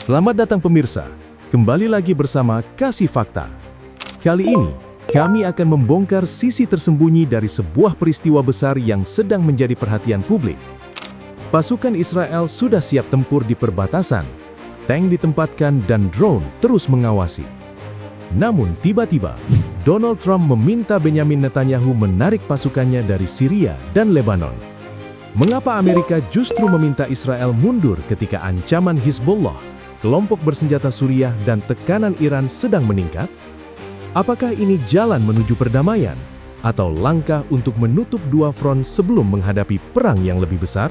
Selamat datang pemirsa, kembali lagi bersama Kasih Fakta. Kali ini, kami akan membongkar sisi tersembunyi dari sebuah peristiwa besar yang sedang menjadi perhatian publik. Pasukan Israel sudah siap tempur di perbatasan, tank ditempatkan dan drone terus mengawasi. Namun tiba-tiba, Donald Trump meminta Benjamin Netanyahu menarik pasukannya dari Syria dan Lebanon. Mengapa Amerika justru meminta Israel mundur ketika ancaman Hizbullah, kelompok bersenjata Suriah dan tekanan Iran sedang meningkat? Apakah ini jalan menuju perdamaian? Atau langkah untuk menutup dua front sebelum menghadapi perang yang lebih besar?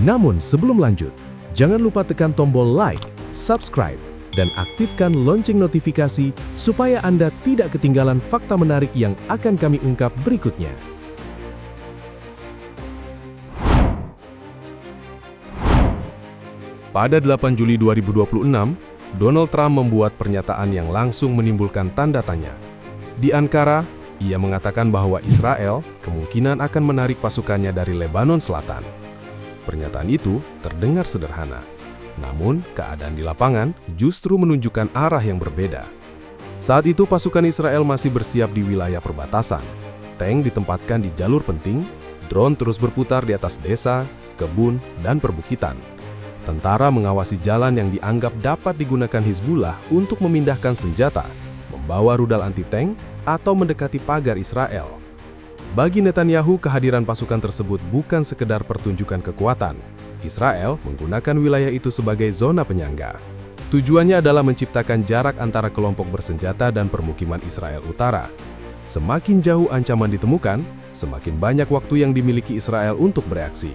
Namun sebelum lanjut, jangan lupa tekan tombol like, subscribe, dan aktifkan lonceng notifikasi supaya Anda tidak ketinggalan fakta menarik yang akan kami ungkap berikutnya. Pada 8 Juli 2026, Donald Trump membuat pernyataan yang langsung menimbulkan tanda tanya. Di Ankara, ia mengatakan bahwa Israel kemungkinan akan menarik pasukannya dari Lebanon Selatan. Pernyataan itu terdengar sederhana, namun keadaan di lapangan justru menunjukkan arah yang berbeda. Saat itu pasukan Israel masih bersiap di wilayah perbatasan. Tank ditempatkan di jalur penting, drone terus berputar di atas desa, kebun, dan perbukitan. Tentara mengawasi jalan yang dianggap dapat digunakan Hizbullah untuk memindahkan senjata, membawa rudal anti-tank, atau mendekati pagar Israel. Bagi Netanyahu, kehadiran pasukan tersebut bukan sekedar pertunjukan kekuatan. Israel menggunakan wilayah itu sebagai zona penyangga. Tujuannya adalah menciptakan jarak antara kelompok bersenjata dan permukiman Israel Utara. Semakin jauh ancaman ditemukan, semakin banyak waktu yang dimiliki Israel untuk bereaksi.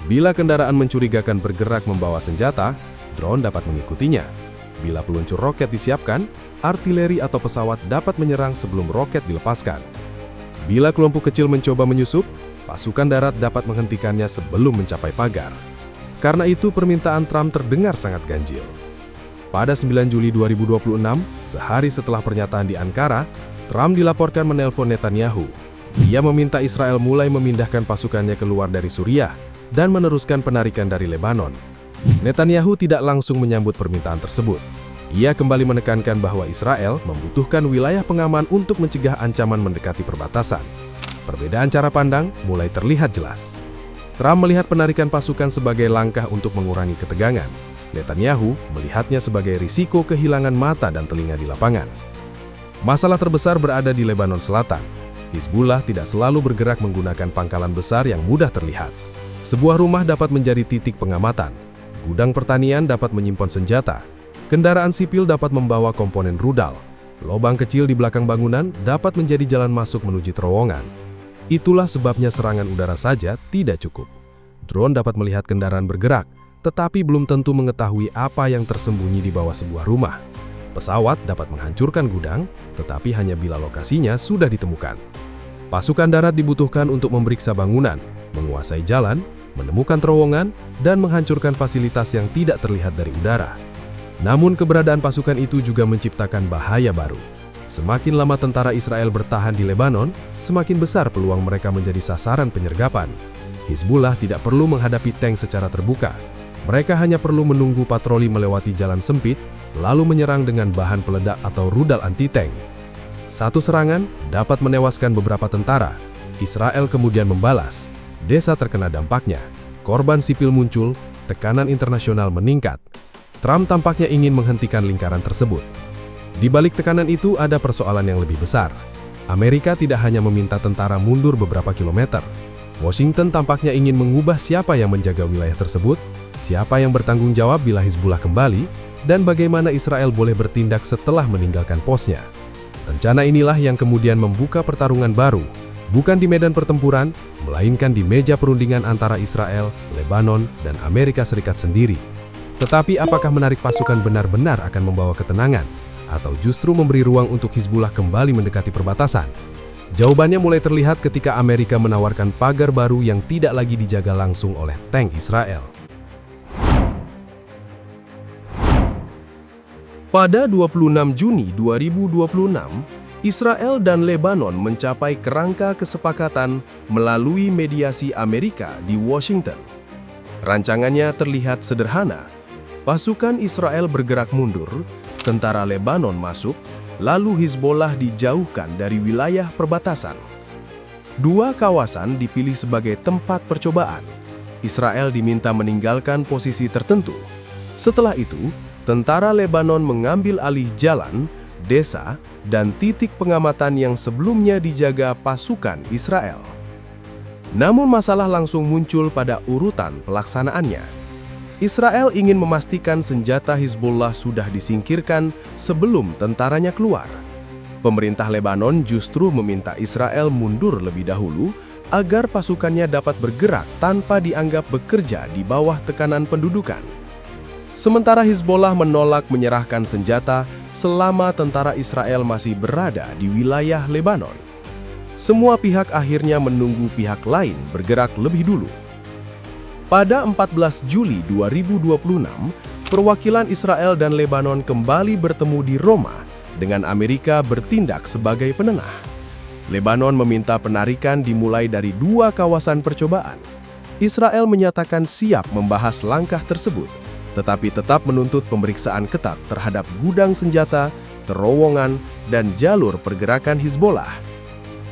Bila kendaraan mencurigakan bergerak membawa senjata, drone dapat mengikutinya. Bila peluncur roket disiapkan, artileri atau pesawat dapat menyerang sebelum roket dilepaskan. Bila kelompok kecil mencoba menyusup, pasukan darat dapat menghentikannya sebelum mencapai pagar. Karena itu, permintaan Trump terdengar sangat ganjil. Pada 9 Juli 2026, sehari setelah pernyataan di Ankara, Trump dilaporkan menelpon Netanyahu. Ia meminta Israel mulai memindahkan pasukannya keluar dari Suriah dan meneruskan penarikan dari Lebanon. Netanyahu tidak langsung menyambut permintaan tersebut. Ia kembali menekankan bahwa Israel membutuhkan wilayah pengaman untuk mencegah ancaman mendekati perbatasan. Perbedaan cara pandang mulai terlihat jelas. Trump melihat penarikan pasukan sebagai langkah untuk mengurangi ketegangan. Netanyahu melihatnya sebagai risiko kehilangan mata dan telinga di lapangan. Masalah terbesar berada di Lebanon Selatan. Hizbullah tidak selalu bergerak menggunakan pangkalan besar yang mudah terlihat. Sebuah rumah dapat menjadi titik pengamatan, gudang pertanian dapat menyimpan senjata, kendaraan sipil dapat membawa komponen rudal, lubang kecil di belakang bangunan dapat menjadi jalan masuk menuju terowongan. Itulah sebabnya serangan udara saja tidak cukup. Drone dapat melihat kendaraan bergerak, tetapi belum tentu mengetahui apa yang tersembunyi di bawah sebuah rumah. Pesawat dapat menghancurkan gudang, tetapi hanya bila lokasinya sudah ditemukan. Pasukan darat dibutuhkan untuk memeriksa bangunan, menguasai jalan, menemukan terowongan, dan menghancurkan fasilitas yang tidak terlihat dari udara. Namun keberadaan pasukan itu juga menciptakan bahaya baru. Semakin lama tentara Israel bertahan di Lebanon, semakin besar peluang mereka menjadi sasaran penyergapan. Hizbullah tidak perlu menghadapi tank secara terbuka. Mereka hanya perlu menunggu patroli melewati jalan sempit, lalu menyerang dengan bahan peledak atau rudal anti-tank. Satu serangan dapat menewaskan beberapa tentara. Israel kemudian membalas. Desa terkena dampaknya, korban sipil muncul, tekanan internasional meningkat. Trump tampaknya ingin menghentikan lingkaran tersebut. Di balik tekanan itu ada persoalan yang lebih besar. Amerika tidak hanya meminta tentara mundur beberapa kilometer. Washington tampaknya ingin mengubah siapa yang menjaga wilayah tersebut, siapa yang bertanggung jawab bila Hizbullah kembali, dan bagaimana Israel boleh bertindak setelah meninggalkan posnya. Rencana inilah yang kemudian membuka pertarungan baru, bukan di medan pertempuran, melainkan di meja perundingan antara Israel, Lebanon, dan Amerika Serikat sendiri. Tetapi apakah menarik pasukan benar-benar akan membawa ketenangan, atau justru memberi ruang untuk Hizbullah kembali mendekati perbatasan? Jawabannya mulai terlihat ketika Amerika menawarkan pagar baru yang tidak lagi dijaga langsung oleh tank Israel. Pada 26 Juni 2026, Israel dan Lebanon mencapai kerangka kesepakatan melalui mediasi Amerika di Washington. Rancangannya terlihat sederhana. Pasukan Israel bergerak mundur, tentara Lebanon masuk, lalu Hizbollah dijauhkan dari wilayah perbatasan. Dua kawasan dipilih sebagai tempat percobaan. Israel diminta meninggalkan posisi tertentu. Setelah itu, tentara Lebanon mengambil alih jalan, desa, dan titik pengamatan yang sebelumnya dijaga pasukan Israel. Namun masalah langsung muncul pada urutan pelaksanaannya. Israel ingin memastikan senjata Hizbollah sudah disingkirkan sebelum tentaranya keluar. Pemerintah Lebanon justru meminta Israel mundur lebih dahulu agar pasukannya dapat bergerak tanpa dianggap bekerja di bawah tekanan pendudukan. Sementara Hizbollah menolak menyerahkan senjata selama tentara Israel masih berada di wilayah Lebanon. Semua pihak akhirnya menunggu pihak lain bergerak lebih dulu. Pada 14 Juli 2026, perwakilan Israel dan Lebanon kembali bertemu di Roma dengan Amerika bertindak sebagai penengah. Lebanon meminta penarikan dimulai dari dua kawasan percobaan. Israel menyatakan siap membahas langkah tersebut, tetapi tetap menuntut pemeriksaan ketat terhadap gudang senjata, terowongan, dan jalur pergerakan Hizbollah.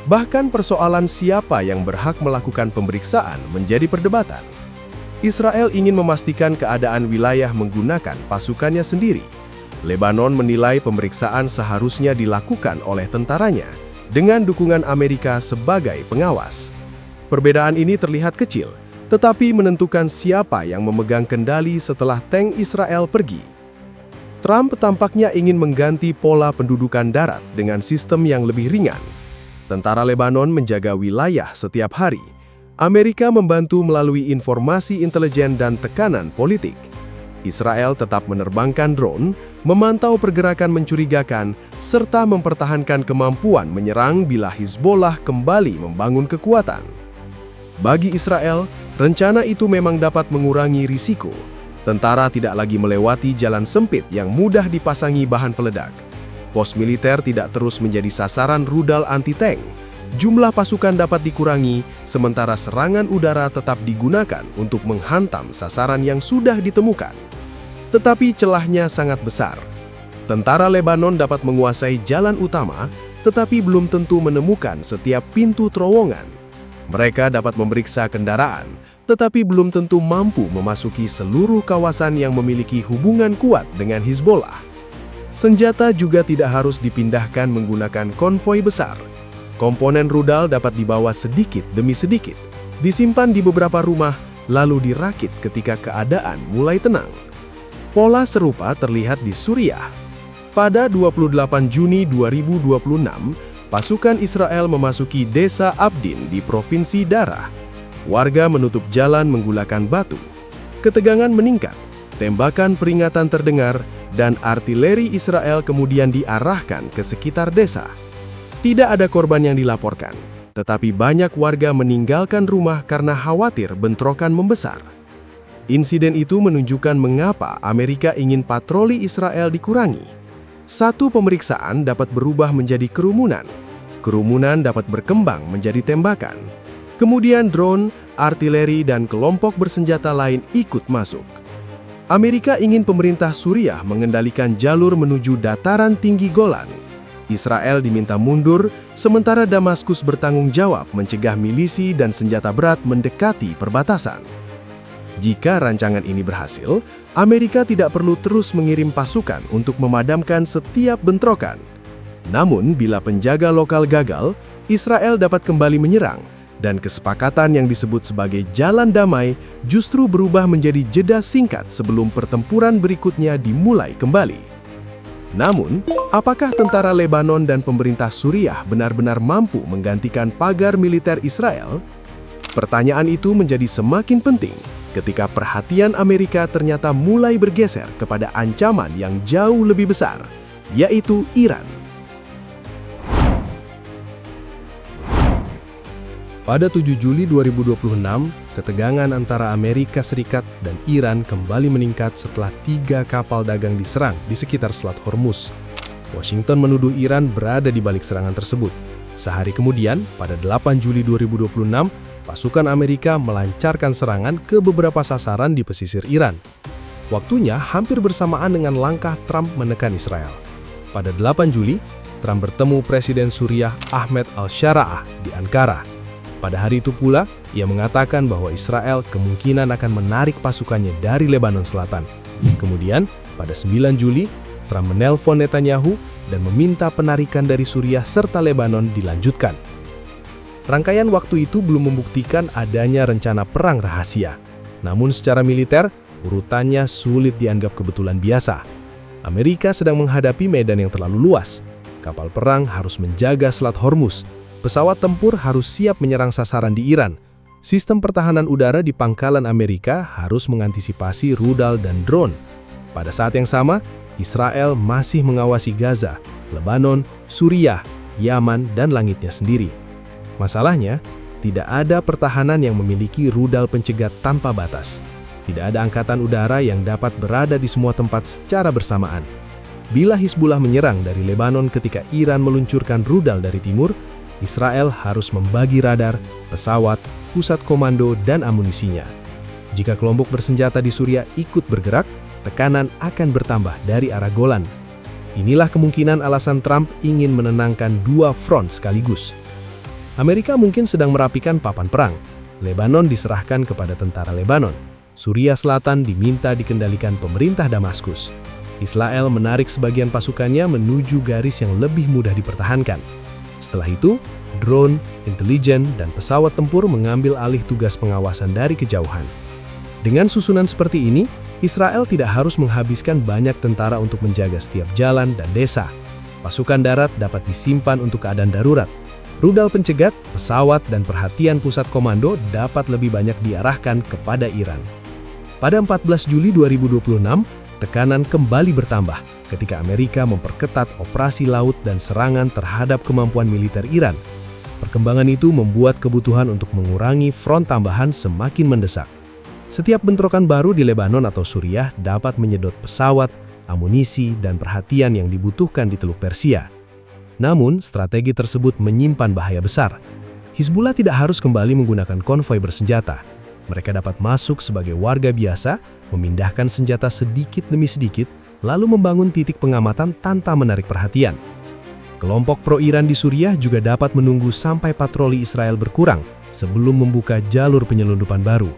Bahkan persoalan siapa yang berhak melakukan pemeriksaan menjadi perdebatan. Israel ingin memastikan keadaan wilayah menggunakan pasukannya sendiri. Lebanon menilai pemeriksaan seharusnya dilakukan oleh tentaranya dengan dukungan Amerika sebagai pengawas. Perbedaan ini terlihat kecil, tetapi menentukan siapa yang memegang kendali setelah tank Israel pergi. Trump tampaknya ingin mengganti pola pendudukan darat dengan sistem yang lebih ringan. Tentara Lebanon menjaga wilayah setiap hari. Amerika membantu melalui informasi intelijen dan tekanan politik. Israel tetap menerbangkan drone, memantau pergerakan mencurigakan, serta mempertahankan kemampuan menyerang bila Hizbollah kembali membangun kekuatan. Bagi Israel, rencana itu memang dapat mengurangi risiko. Tentara tidak lagi melewati jalan sempit yang mudah dipasangi bahan peledak. Pos militer tidak terus menjadi sasaran rudal anti-tank. Jumlah pasukan dapat dikurangi, sementara serangan udara tetap digunakan untuk menghantam sasaran yang sudah ditemukan. Tetapi celahnya sangat besar. Tentara Lebanon dapat menguasai jalan utama, tetapi belum tentu menemukan setiap pintu terowongan. Mereka dapat memeriksa kendaraan, tetapi belum tentu mampu memasuki seluruh kawasan yang memiliki hubungan kuat dengan Hizbollah. Senjata juga tidak harus dipindahkan menggunakan konvoi besar. Komponen rudal dapat dibawa sedikit demi sedikit, disimpan di beberapa rumah, lalu dirakit ketika keadaan mulai tenang. Pola serupa terlihat di Suriah. Pada 28 Juni 2026, pasukan Israel memasuki desa Abdin di Provinsi Darah. Warga menutup jalan menggunakan batu. Ketegangan meningkat, tembakan peringatan terdengar, dan artileri Israel kemudian diarahkan ke sekitar desa. Tidak ada korban yang dilaporkan, tetapi banyak warga meninggalkan rumah karena khawatir bentrokan membesar. Insiden itu menunjukkan mengapa Amerika ingin patroli Israel dikurangi. Satu pemeriksaan dapat berubah menjadi kerumunan. Kerumunan dapat berkembang menjadi tembakan. Kemudian drone, artileri, dan kelompok bersenjata lain ikut masuk. Amerika ingin pemerintah Suriah mengendalikan jalur menuju dataran tinggi Golan. Israel diminta mundur, sementara Damaskus bertanggung jawab mencegah milisi dan senjata berat mendekati perbatasan. Jika rancangan ini berhasil, Amerika tidak perlu terus mengirim pasukan untuk memadamkan setiap bentrokan. Namun, bila penjaga lokal gagal, Israel dapat kembali menyerang, dan kesepakatan yang disebut sebagai jalan damai justru berubah menjadi jeda singkat sebelum pertempuran berikutnya dimulai kembali. Namun, apakah tentara Lebanon dan pemerintah Suriah benar-benar mampu menggantikan pagar militer Israel? Pertanyaan itu menjadi semakin penting ketika perhatian Amerika ternyata mulai bergeser kepada ancaman yang jauh lebih besar, yaitu Iran. Pada 7 Juli 2026, ketegangan antara Amerika Serikat dan Iran kembali meningkat setelah 3 kapal dagang diserang di sekitar Selat Hormuz. Washington menuduh Iran berada di balik serangan tersebut. Sehari kemudian, pada 8 Juli 2026, pasukan Amerika melancarkan serangan ke beberapa sasaran di pesisir Iran. Waktunya hampir bersamaan dengan langkah Trump menekan Israel. Pada 8 Juli, Trump bertemu Presiden Suriah Ahmed al-Shara di Ankara. Pada hari itu pula, ia mengatakan bahwa Israel kemungkinan akan menarik pasukannya dari Lebanon Selatan. Kemudian, pada 9 Juli, Trump menelpon Netanyahu dan meminta penarikan dari Suriah serta Lebanon dilanjutkan. Rangkaian waktu itu belum membuktikan adanya rencana perang rahasia. Namun secara militer, urutannya sulit dianggap kebetulan biasa. Amerika sedang menghadapi medan yang terlalu luas. Kapal perang harus menjaga Selat Hormuz. Pesawat tempur harus siap menyerang sasaran di Iran. Sistem pertahanan udara di pangkalan Amerika harus mengantisipasi rudal dan drone. Pada saat yang sama, Israel masih mengawasi Gaza, Lebanon, Suriah, Yaman, dan langitnya sendiri. Masalahnya, tidak ada pertahanan yang memiliki rudal pencegat tanpa batas. Tidak ada angkatan udara yang dapat berada di semua tempat secara bersamaan. Bila Hizbullah menyerang dari Lebanon ketika Iran meluncurkan rudal dari timur, Israel harus membagi radar, pesawat, pusat komando, dan amunisinya. Jika kelompok bersenjata di Suriah ikut bergerak, tekanan akan bertambah dari arah Golan. Inilah kemungkinan alasan Trump ingin menenangkan dua front sekaligus. Amerika mungkin sedang merapikan papan perang. Lebanon diserahkan kepada tentara Lebanon. Suriah Selatan diminta dikendalikan pemerintah Damaskus. Israel menarik sebagian pasukannya menuju garis yang lebih mudah dipertahankan. Setelah itu, drone, intelijen, dan pesawat tempur mengambil alih tugas pengawasan dari kejauhan. Dengan susunan seperti ini, Israel tidak harus menghabiskan banyak tentara untuk menjaga setiap jalan dan desa. Pasukan darat dapat disimpan untuk keadaan darurat. Rudal pencegat, pesawat, dan perhatian pusat komando dapat lebih banyak diarahkan kepada Iran. Pada 14 Juli 2026, tekanan kembali bertambah ketika Amerika memperketat operasi laut dan serangan terhadap kemampuan militer Iran. Perkembangan itu membuat kebutuhan untuk mengurangi front tambahan semakin mendesak. Setiap bentrokan baru di Lebanon atau Suriah dapat menyedot pesawat, amunisi, dan perhatian yang dibutuhkan di Teluk Persia. Namun, strategi tersebut menyimpan bahaya besar. Hizbullah tidak harus kembali menggunakan konvoi bersenjata. Mereka dapat masuk sebagai warga biasa, memindahkan senjata sedikit demi sedikit, lalu membangun titik pengamatan tanpa menarik perhatian. Kelompok pro-Iran di Suriah juga dapat menunggu sampai patroli Israel berkurang sebelum membuka jalur penyelundupan baru.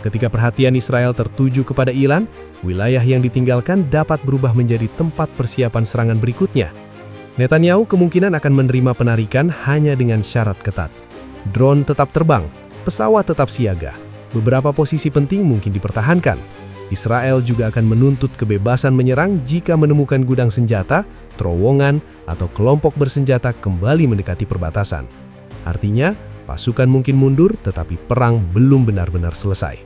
Ketika perhatian Israel tertuju kepada Iran, wilayah yang ditinggalkan dapat berubah menjadi tempat persiapan serangan berikutnya. Netanyahu kemungkinan akan menerima penarikan hanya dengan syarat ketat. Drone tetap terbang, pesawat tetap siaga, beberapa posisi penting mungkin dipertahankan. Israel juga akan menuntut kebebasan menyerang jika menemukan gudang senjata, terowongan, atau kelompok bersenjata kembali mendekati perbatasan. Artinya, pasukan mungkin mundur tetapi perang belum benar-benar selesai.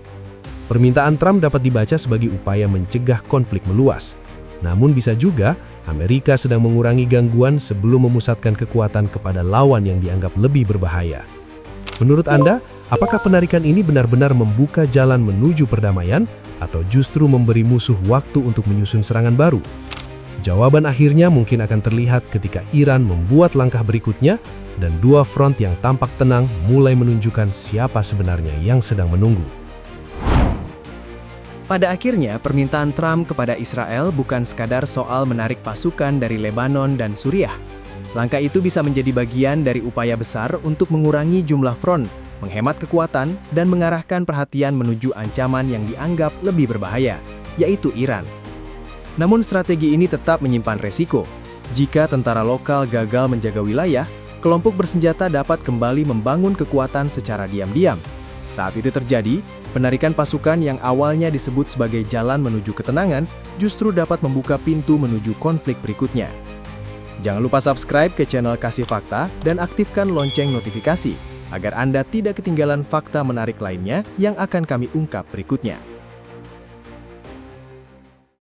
Permintaan Trump dapat dibaca sebagai upaya mencegah konflik meluas. Namun bisa juga Amerika sedang mengurangi gangguan sebelum memusatkan kekuatan kepada lawan yang dianggap lebih berbahaya. Menurut Anda, apakah penarikan ini benar-benar membuka jalan menuju perdamaian atau justru memberi musuh waktu untuk menyusun serangan baru? Jawaban akhirnya mungkin akan terlihat ketika Iran membuat langkah berikutnya dan dua front yang tampak tenang mulai menunjukkan siapa sebenarnya yang sedang menunggu. Pada akhirnya, permintaan Trump kepada Israel bukan sekadar soal menarik pasukan dari Lebanon dan Suriah. Langkah itu bisa menjadi bagian dari upaya besar untuk mengurangi jumlah front, menghemat kekuatan, dan mengarahkan perhatian menuju ancaman yang dianggap lebih berbahaya, yaitu Iran. Namun strategi ini tetap menyimpan resiko. Jika tentara lokal gagal menjaga wilayah, kelompok bersenjata dapat kembali membangun kekuatan secara diam-diam. Saat itu terjadi, penarikan pasukan yang awalnya disebut sebagai jalan menuju ketenangan justru dapat membuka pintu menuju konflik berikutnya. Jangan lupa subscribe ke channel Kasih Fakta dan aktifkan lonceng notifikasi agar Anda tidak ketinggalan fakta menarik lainnya yang akan kami ungkap berikutnya.